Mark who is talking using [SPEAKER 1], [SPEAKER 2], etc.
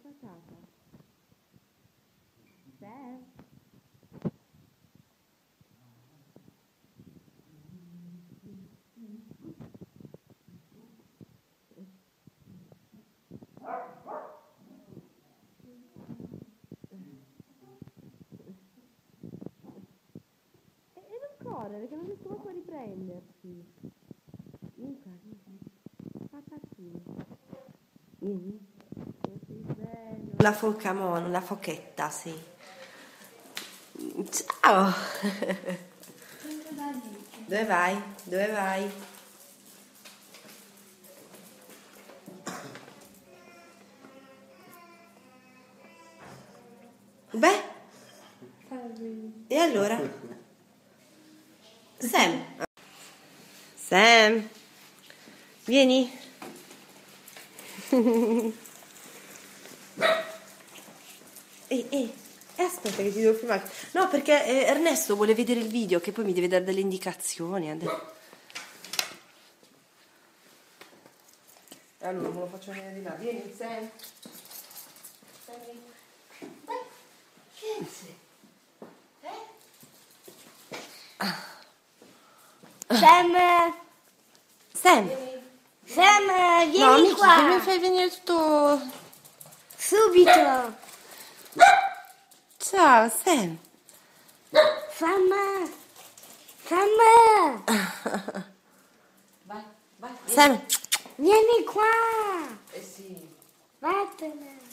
[SPEAKER 1] patata. Sam? E non correre, che non riesco proprio a riprenderti. Luca, patatino. Vieni. Così bello.
[SPEAKER 2] La focamon, la fochetta, sì. Ciao! Dove vai? Dove vai? Beh, e allora? Sam? Sam? Vieni? Aspetta che ti devo filmare. No, perché Ernesto vuole vedere il video, che poi mi deve dare delle indicazioni. Allora, me lo faccio vedere di là. Vieni, Sam.
[SPEAKER 1] Sam!
[SPEAKER 2] Sam.
[SPEAKER 1] Sam, vieni
[SPEAKER 2] No, Miki,
[SPEAKER 1] qua!
[SPEAKER 2] che mi fai venire tutto...
[SPEAKER 1] Subito!
[SPEAKER 2] Ciao, Sam.
[SPEAKER 1] Sam! Sam!
[SPEAKER 2] Sam.
[SPEAKER 1] Vieni qua!
[SPEAKER 2] Sì.
[SPEAKER 1] Vattene!